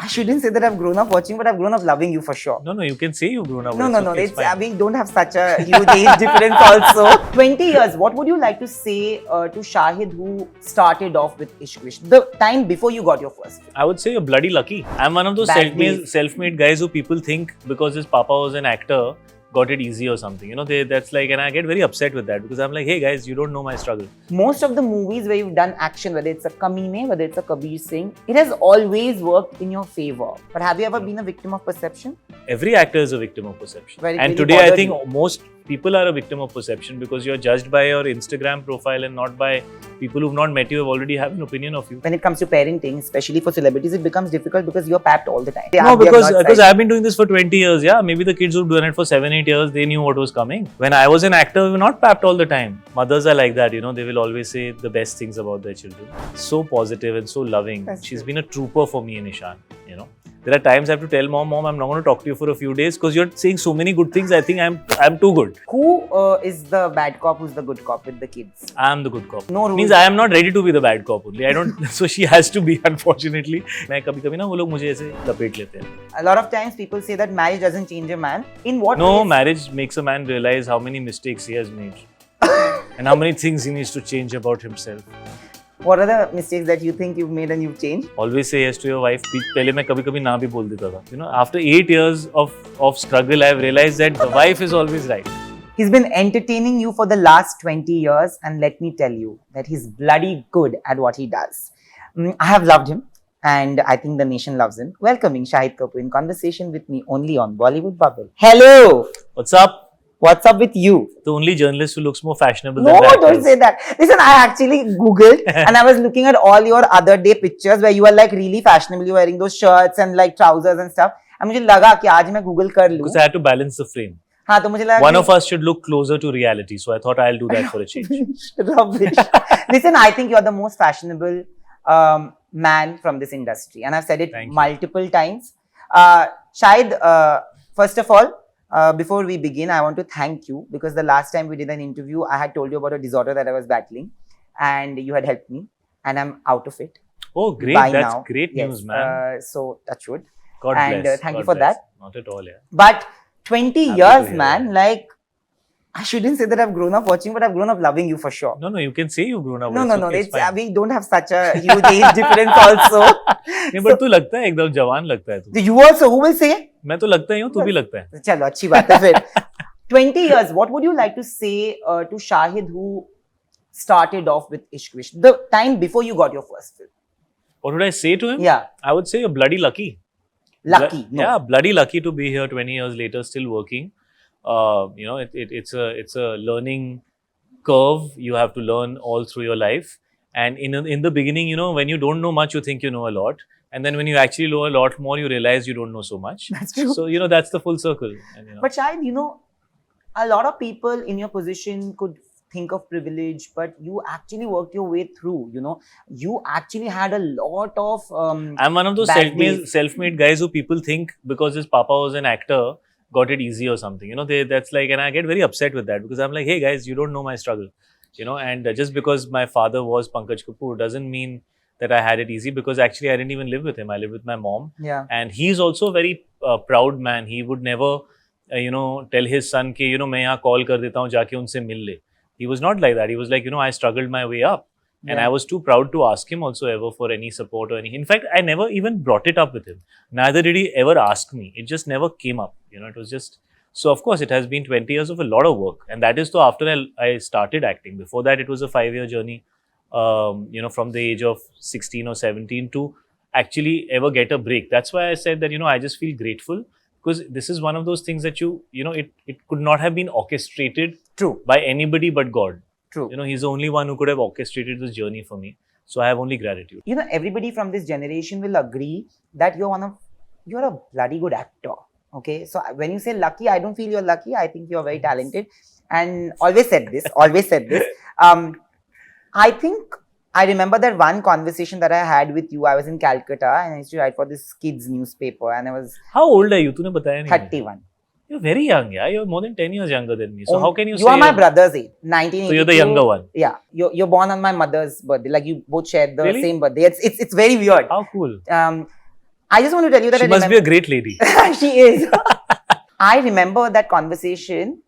I shouldn't say that I've grown up watching, but I've grown up loving you for sure. No, you can say you've grown up. No. It's fine. We don't have such a huge age difference also. 20 years, what would you like to say to Shahid, who started off with Ishq Vishk, the time before you got your first film? I would say you're bloody lucky. I'm one of those self-made guys who people think because his papa was an actor, got it easy or something. You know, that's like, and I get very upset with that because I'm like, hey guys, you don't know my struggle. Most of the movies where you've done action, whether it's a Kamine, whether it's a Kabir Singh, it has always worked in your favor. But have you ever been a victim of perception? Every actor is a victim of perception. And today I think most people are a victim of perception because you're judged by your Instagram profile and not by people who've not met you, have already have an opinion of you. When it comes to parenting, especially for celebrities, it becomes difficult because you're papped all the time. No, because I've been doing this for 20 years. Yeah, maybe the kids who've done it for 7-8 years, they knew what was coming. When I was an actor, we were not papped all the time. Mothers are like that, you know, they will always say the best things about their children. So positive and so loving. She's been a trooper for me and Ishan, you know. There are times I have to tell mom, I'm not going to talk to you for a few days because you're saying so many good things. I think I'm too good. Who is the bad cop? Who's the good cop with the kids? I'm the good cop. No rules. Means I am not ready to be the bad cop only. I don't. So she has to be, unfortunately. मैं कभी-कभी ना वो लोग मुझे ऐसे लपेट लेते हैं. A lot of times people say that marriage doesn't change a man. In what No, ways? marriage makes a man realize how many mistakes he has made and how many things he needs to change about himself. What are the mistakes that you think you've made and you've changed? Always say yes to your wife. पहले मैं कभी-कभी ना भी बोल देता था. You know, after 8 years of struggle, I've realized that the wife is always right. He's been entertaining you for the last 20 years, and let me tell you that he's bloody good at what he does. I have loved him, and I think the nation loves him. Welcoming Shahid Kapoor in conversation with me only on Bollywood Bubble. Hello! What's up? What's up with you? The only journalist who looks more fashionable No, than that. don't say that. Listen, I actually Googled and I was looking at all your other day pictures where you are like really fashionably wearing those shirts and like trousers and stuff. And मुझे लगा कि आज मैं Google कर लूँ. Because I had to balance the frame. हाँ, तो मुझे लगा One of us should look closer to reality. So I thought I'll do that for a change. Rubbish. Listen, I think you're the most fashionable man from this industry. And I've said it multiple times. Shahid, first of all, before we begin, I want to thank you because the last time we did an interview, I had told you about a disorder that I was battling and you had helped me and I'm out of it. Oh, great. That's now. Great news, man. So, touch wood. God and bless. Thank God you for bless. that. Not at all, yeah. But 20 Happy years, man, like, I shouldn't say that I've grown up watching, but I've grown up loving you for sure. No, you can say you've grown up. No. We don't have such a huge age difference also. नहीं, but तू लगता है एकदम जवान लगता है तू. You also, who will say? मैं तो लगता ही हूँ, तू भी लगता है. चलो, अच्छी बात है फिर. 20 years, what would you like to say to Shahid, who started off with Ishq Vishk, the time before you got your first film? What would I say to him? Yeah. I would say you're bloody lucky. Lucky? No. Yeah, bloody lucky to be here 20 years later, still working. You know, it's a learning curve. You have to learn all through your life. And in the beginning, you know, when you don't know much, you think you know a lot. And then when you actually know a lot more, you realize you don't know so much. That's true. So, you know, that's the full circle. And, you know. But Shahid, you know, a lot of people in your position could think of privilege, but you actually worked your way through, you know. You actually had a lot of I'm one of those self-made guys who people think because his papa was an actor, got it easy or something. You know, that's like, and I get very upset with that because I'm like, hey guys, you don't know my struggle. You know, and just because my father was Pankaj Kapoor doesn't mean that I had it easy, because actually I didn't even live with him. I lived with my mom. Yeah. And he's also a very proud man. He would never, you know, tell his son कि, you know, मैं यहाँ call कर देता हूँ, जाके उनसे मिल ले. He was not like that. He was like, you know, I struggled my way up. And I was too proud to ask him also ever for any support or anything. In fact, I never even brought it up with him. Neither did he ever ask me. It just never came up. You know, it was just... So, of course, it has been 20 years of a lot of work. And that is so after I started acting. Before that, it was a 5-year journey, you know, from the age of 16 or 17 to actually ever get a break. That's why I said that, you know, I just feel grateful because this is one of those things that you know, it could not have been orchestrated by anybody but God. True. You know, he's the only one who could have orchestrated this journey for me. So I have only gratitude. You know, everybody from this generation will agree that you're a bloody good actor. Okay, so when you say lucky, I don't feel you're lucky. I think you're very talented, and always said this. I think I remember that one conversation that I had with you. I was in Calcutta and I used to write for this kids newspaper, and I was. How old are you? तूने बताया नहीं. 31. You're very young, yeah. You're more than 10 years younger than me. So how can you say... You are my brother's age, 1982. So you're the younger one. Yeah. You're born on my mother's birthday. Like you both share the same birthday. It's very weird. How cool. I just want to tell you that She must be a great lady. She is. I remember that conversation.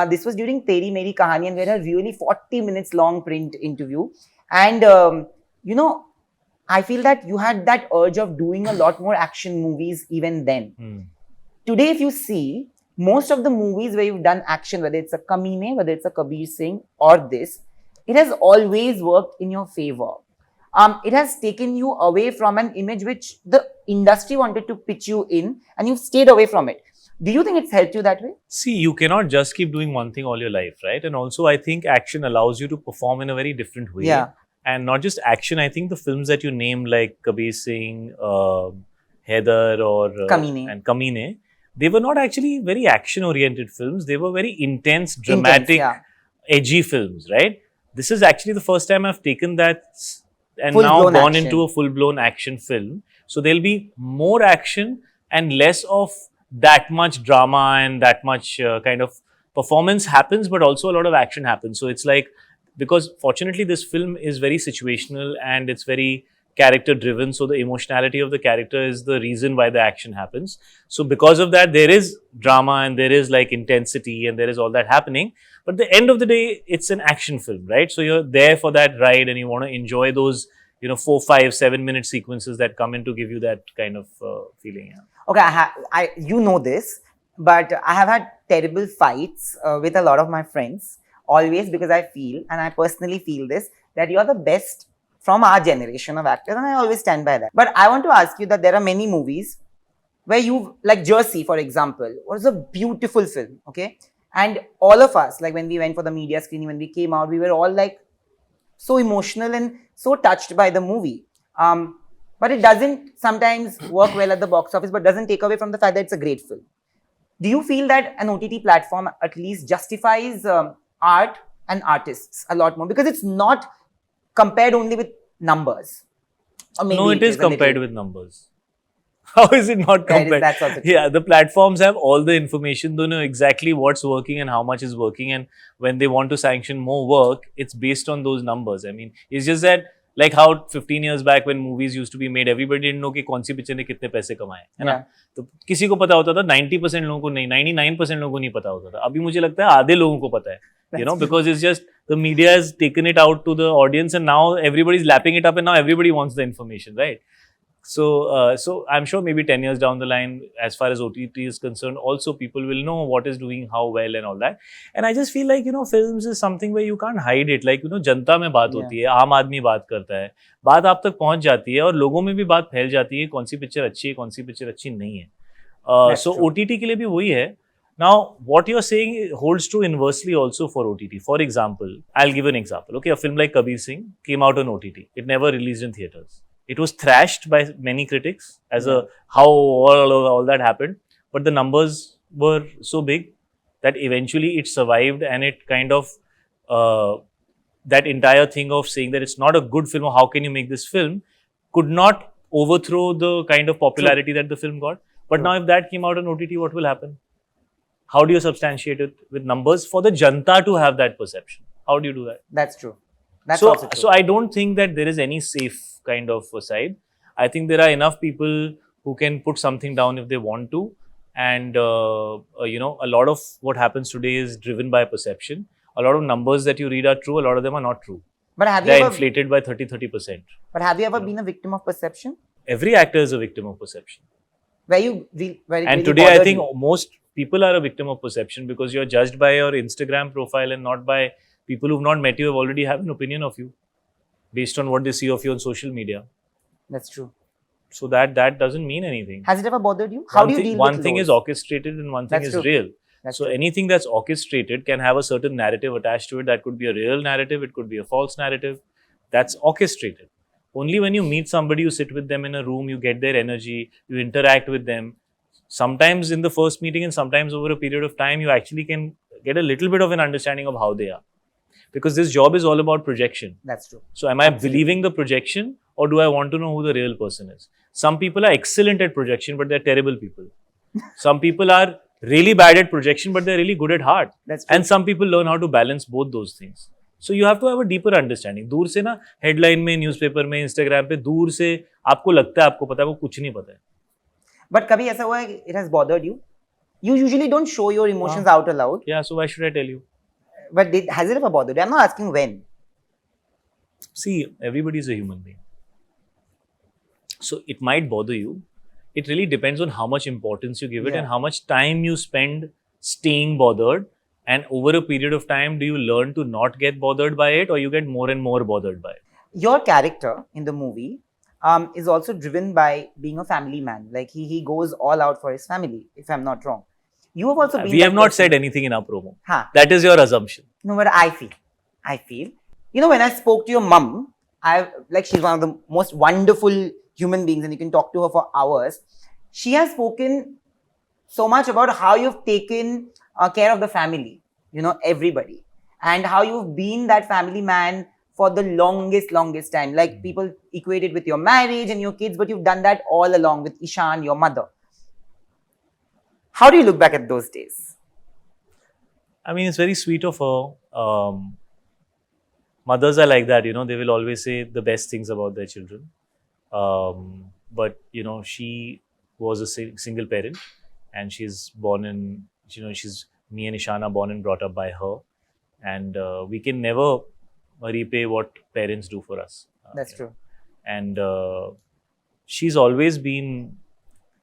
This was during Teri Meri Kahani, and we had a really 40 minutes long print interview. And, you know, I feel that you had that urge of doing a lot more action movies even then. Today, if you see, most of the movies where you've done action, whether it's a Kamine, whether it's a Kabir Singh or this, it has always worked in your favor. It has taken you away from an image which the industry wanted to pitch you in, and you've stayed away from it. Do you think it's helped you that way? See, you cannot just keep doing one thing all your life, right? And also, I think action allows you to perform in a very different way. Yeah. And not just action, I think the films that you named like Kabir Singh, Heather or Kamine. Kamine, they were not actually very action-oriented films. They were very intense, dramatic, edgy films, right? This is actually the first time I've taken that and now gone into a full-blown action film. So there'll be more action and less of that much drama and that much kind of performance happens, but also a lot of action happens. So it's like, because fortunately this film is very situational and it's very character driven, so the emotionality of the character is the reason why the action happens. So because of that, there is drama and there is like intensity and there is all that happening, but at the end of the day it's an action film, right? So you're there for that ride and you want to enjoy those 4, 5, 7 minute sequences that come in to give you that kind of feeling. Okay, I you know this, but I have had terrible fights with a lot of my friends, always, because I feel, and I personally feel this, that you're the best from our generation of actors, and I always stand by that. But I want to ask you that there are many movies where you, like Jersey, for example, was a beautiful film, okay? And all of us, like when we went for the media screening, when we came out, we were all like so emotional and so touched by the movie. But it doesn't sometimes work well at the box office, but doesn't take away from the fact that it's a great film. Do you feel that an OTT platform at least justifies art and artists a lot more? Because it's not compared only with numbers. Or maybe no, it is compared with numbers. How is it not compared? That's also true. Yeah, the platforms have all the information. They know exactly what's working and how much is working. And when they want to sanction more work, it's based on those numbers. I mean, it's just that like how 15 years back when movies used to be made, everybody didn't know कि कौन सी picture ने कितने पैसे कमाए, है ना? तो किसी को पता होता था, 90% लोगों को नहीं, 99% लोगों को नहीं पता होता था. अभी मुझे लगता है आधे लोगों को पता है, because it's just the media has taken it out to the audience and now everybody's lapping it up and now everybody wants the information, right? So I'm sure maybe 10 years down the line, as far as OTT is concerned, also people will know what is doing how well and all that. And I just feel like, films is something where you can't hide it. Like, जनता में बात होती है, आम आदमी बात करता है, बात आप तक पहुंच जाती है और लोगों में भी बात फैल जाती है, कौन सी पिक्चर अच्छी है, कौन सी पिक्चर अच्छी नहीं है. So OTT के लिए भी वही है. Now, what you're saying holds true inversely also for OTT. For example, I'll give an example. Okay, a film like Kabir Singh came out on OTT. It never released in theaters. It was thrashed by many critics as how all that happened. But the numbers were so big that eventually it survived and it kind of, that entire thing of saying that it's not a good film or how can you make this film could not overthrow the kind of popularity that the film got. But now if that came out on OTT, what will happen? How do you substantiate it with numbers for the janta to have that perception? How do you do that? That's true. That's also true. So I don't think that there is any safe kind of side. I think there are enough people who can put something down if they want to. And, a lot of what happens today is driven by perception. A lot of numbers that you read are true. A lot of them are not true. But they're inflated by 30%. But have you ever been a victim of perception? Every actor is a victim of perception. And today I think most people are a victim of perception because you're judged by your Instagram profile and not by people who've not met you, have already have an opinion of you based on what they see of you on social media. That's true. So that doesn't mean anything. Has it ever bothered you? How do you deal with one thing is orchestrated and one thing is real. That's so true. Anything that's orchestrated can have a certain narrative attached to it. That could be a real narrative. It could be a false narrative. That's orchestrated. Only when you meet somebody, you sit with them in a room, you get their energy, you interact with them. Sometimes in the first meeting and sometimes over a period of time, you actually can get a little bit of an understanding of how they are. Because this job is all about projection. That's true. So am I believing the projection or do I want to know who the real person is? Some people are excellent at projection, but they're terrible people. Some people are really bad at projection, but they're really good at heart. That's true. And some people learn how to balance both those things. So you have to have a deeper understanding. दूर से ना headline में, newspaper में, Instagram पे दूर से आपको लगता है आपको पता है, वो कुछ नहीं पता है. But kabhi aisa hua hai, it has bothered you? You usually don't show your emotions out aloud. Yeah, so why should I tell you? But has it ever bothered you? I'm not asking when. See, everybody is a human being. So it might bother you. It really depends on how much importance you give it and how much time you spend staying bothered. And over a period of time, do you learn to not get bothered by it, or you get more and more bothered by it? Your character in the movie is also driven by being a family man. Like he goes all out for his family, if I'm not wrong. You have also been. We have not said anything in our promo. Huh. That is your assumption. No, but I feel. You know, when I spoke to your mum, she's one of the most wonderful human beings, and you can talk to her for hours. She has spoken so much about how you've taken care of the family, you know, everybody, and how you've been that family man for the longest time. Like people equate it with your marriage and your kids, but you've done that all along with Ishan, your mother. How do you look back at those days? I mean, it's very sweet of her. Mothers are like that, you know, they will always say the best things about their children. But, you know, she was a single parent, and she's born in, you know, me and Ishan are born and brought up by her. And we can never repay what parents do for us. That's true. And she's always been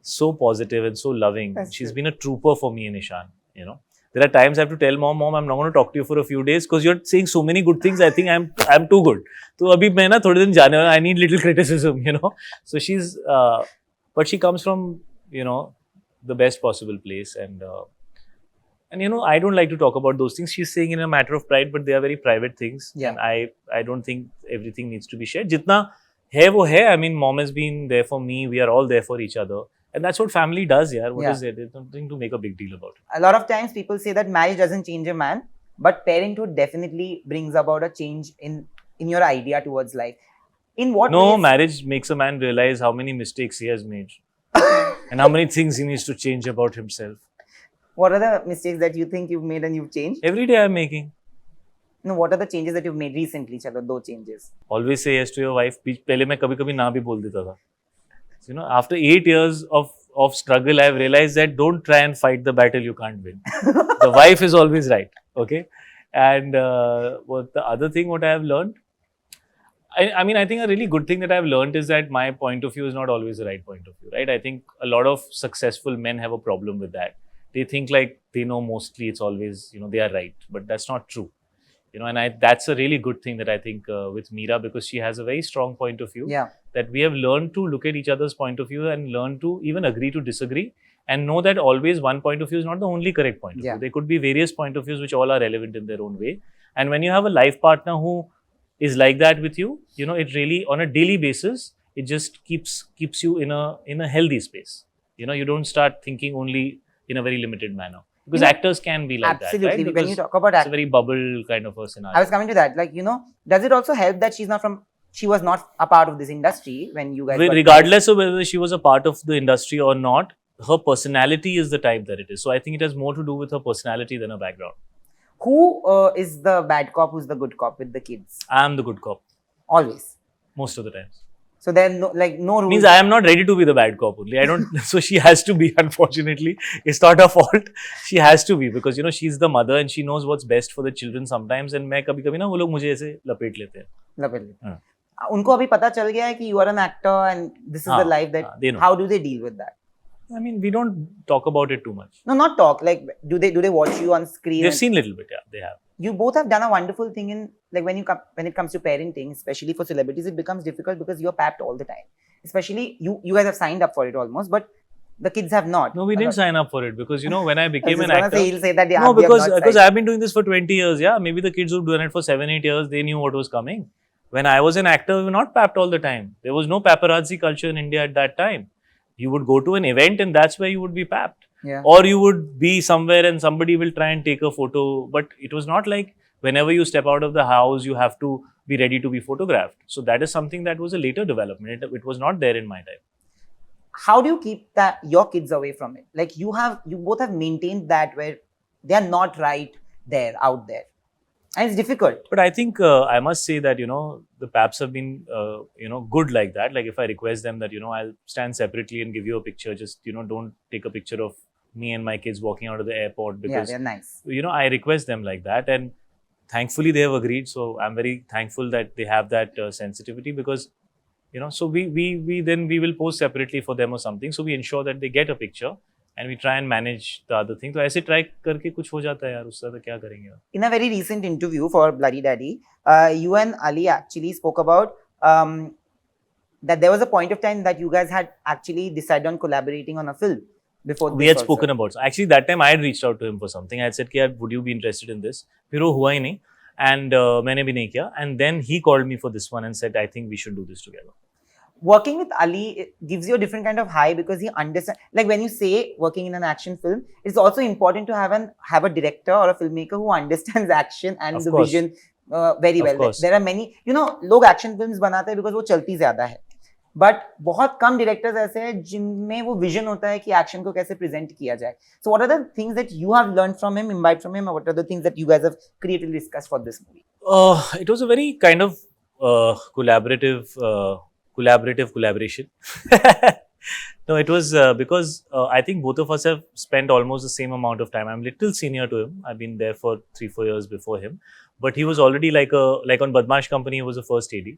so positive and so loving. She's been a trooper for me and Ishan, you know. There are times I have to tell mom, I'm not going to talk to you for a few days because you're saying so many good things. I think I'm too good. So abhi main na thode din jaane wala, I need little criticism, you know. So she's, but she comes from, you know, the best possible place. And you know, I don't like to talk about those things. She's saying in a matter of pride, but they are very private things. Yeah. And I don't think everything needs to be shared. Jitna hai wo hai. I mean, mom has been there for me. We are all there for each other. And that's what family does, yeah. What is it? There's nothing to make a big deal about it. A lot of times people say that marriage doesn't change a man, but parenthood definitely brings about a change in your idea towards life. In what ways? Marriage makes a man realize how many mistakes he has made and how many things he needs to change about himself. What are the mistakes that you think you've made and you've changed? Every day I'm making. No, what are the changes that you've made recently? Chalo, 2 changes. Always say yes to your wife. Pehle main kabhi na bhi bol deta tha. You know, after 8 years of struggle, I've realized that don't try and fight the battle you can't win. The wife is always right, okay? And what the other thing what I have learned, I mean, I think a really good thing that I've learned is that my point of view is not always the right point of view, right? I think a lot of successful men have a problem with that. They think like they know mostly, it's always, you know, they are right, but that's not true. You know, and that's a really good thing that I think with Mira, because she has a very strong point of view. Yeah. That we have learned to look at each other's point of view and learn to even agree to disagree and know that always one point of view is not the only correct point of view. There could be various point of views which all are relevant in their own way. And when you have a life partner who is like that with you, you know, it really on a daily basis, it just keeps you in a healthy space. You know, you don't start thinking only in a very limited manner. Because actors can be like absolutely. that, right? Because when you talk about it's a very bubble kind of a scenario. I was coming to that. Like, you know, does it also help that she was not a part of this industry when you guys regardless of whether she was a part of the industry or not, her personality is the type that it is. So I think it has more to do with her personality than her background. Who is the bad cop? Who's the good cop with the kids? I am the good cop. Always? Most of the times. So there no rules. Means I am not ready to be the bad cop only. I don't. So she has to be. Unfortunately, it's not her fault. She has to be because you know she's the mother and she knows what's best for the children sometimes. And मैं कभी-कभी ना वो लोग मुझे ऐसे लपेट लेते हैं. उनको अभी पता चल गया है कि you are an actor and this is the life that. They know. How do they deal with that? I mean, we don't talk about it too much. No, not talk. Like, do they watch you on screen? They've seen a little bit. Yeah, they have. You both have done a wonderful thing in like when it comes to parenting, especially for celebrities, it becomes difficult because you're papped all the time. Especially you guys have signed up for it almost, but the kids have not. No, we didn't sign up for it because you know when I became an actor. He'll say that no, because I've been doing this for 20 years. Yeah, maybe the kids who've done it for 7-8 years, they knew what was coming. When I was an actor, we were not papped all the time. There was no paparazzi culture in India at that time. You would go to an event and that's where you would be papped. Yeah. Or you would be somewhere and somebody will try and take a photo. But it was not like whenever you step out of the house, you have to be ready to be photographed. So that is something that was a later development. It was not there in my time. How do you keep your kids away from it? Like you both have maintained that where they are not right there, out there. And it's difficult. But I think I must say that, the paps have been, good like that. Like if I request them that, I'll stand separately and give you a picture, just, don't take a picture of me and my kids walking out of the airport, Yeah, because, they're nice. I request them like that. And thankfully they have agreed. So I'm very thankful that they have that sensitivity, because, so we will post separately for them or something. So we ensure that they get a picture. And we try and manage the other thing. तो ऐसे try करके कुछ हो जाता है यार, उससे तो क्या करेंगे? In a very recent interview for Bloody Daddy, you and Ali actually spoke about that there was a point of time that you guys had actually decided on collaborating on a film before. We had spoken about. Actually, that time I had reached out to him for something. I had said, "Yaar, would you be interested in this?" फिर वो हुआ ही नहीं, and मैंने भी नहीं किया. And then he called me for this one and said, "I think we should do this together." Working with Ali, it gives you a different kind of high, because he understands. Like when you say working in an action film, it's also important to have a director or a filmmaker who understands action and the vision very well. There are many, लोग action films बनाते हैं because वो चलती ज्यादा है. But बहुत कम directors ऐसे हैं जिनमें वो vision होता है कि action को कैसे present किया जाए. So what are the things that you have learned from him, imbibed from him, or what are the things that you guys have creatively discussed for this movie? It was a very kind of collaboration. No, it was because I think both of us have spent almost the same amount of time. I'm a little senior to him. I've been there for 3-4 years before him, but he was already like on Badmash Company, he was the first AD.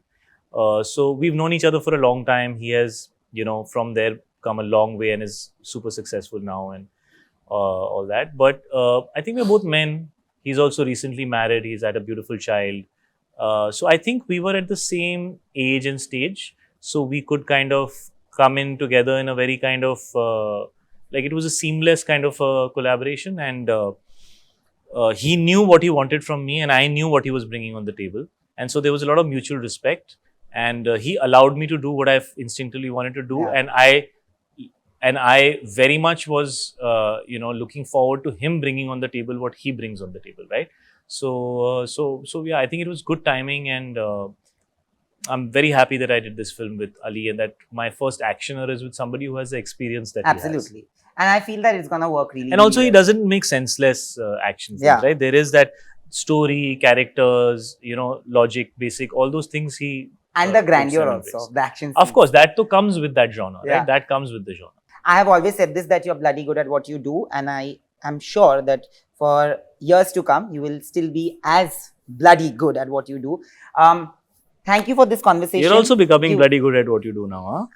So we've known each other for a long time. He has, from there come a long way and is super successful now and all that. But I think we're both men. He's also recently married. He's had a beautiful child. So I think we were at the same age and stage. So we could kind of come in together in a very kind of, like it was a seamless kind of collaboration. And he knew what he wanted from me and I knew what he was bringing on the table. And so there was a lot of mutual respect. And he allowed me to do what I instinctively wanted to do. Yeah. And I very much was, looking forward to him bringing on the table what he brings on the table, right? So yeah, I think it was good timing, and I'm very happy that I did this film with Ali, and that my first actioner is with somebody who has the experience that absolutely. He has. And I feel that it's gonna work really. And also, really he doesn't make senseless action films, right? There is that story, characters, logic, basic, all those things he. And the grandeur also of the action scenes. Of course, that too comes with that genre, right? That comes with the genre. I have always said this, that you're bloody good at what you do, and I am sure that for years to come, you will still be as bloody good at what you do. Thank you for this conversation. You're also becoming bloody good at what you do now, huh?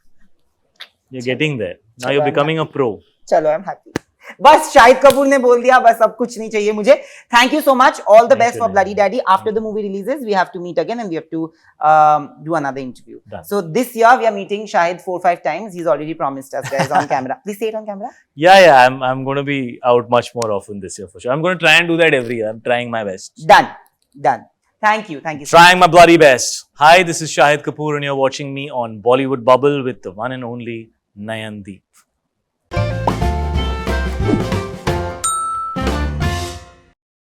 You're getting there. Now you're becoming a pro. Chalo, I'm happy. बस शाहिद कपूर ने बोल दिया, बस अब कुछ नहीं चाहिए मुझे. Thank you so much. All the best for Bloody Daddy. After the movie releases, we have to meet again and we have to do another interview. Done. So this year we are meeting Shahid 4-5 times. He's already promised us, guys, on camera. Please say it on camera. Yeah. I'm going to be out much more often this year for sure. I'm going to try and do that every year. I'm trying my best. Done. Thank you. Trying my bloody best. Hi, this is Shahid Kapoor and you're watching me on Bollywood Bubble with the one and only Nayandeep.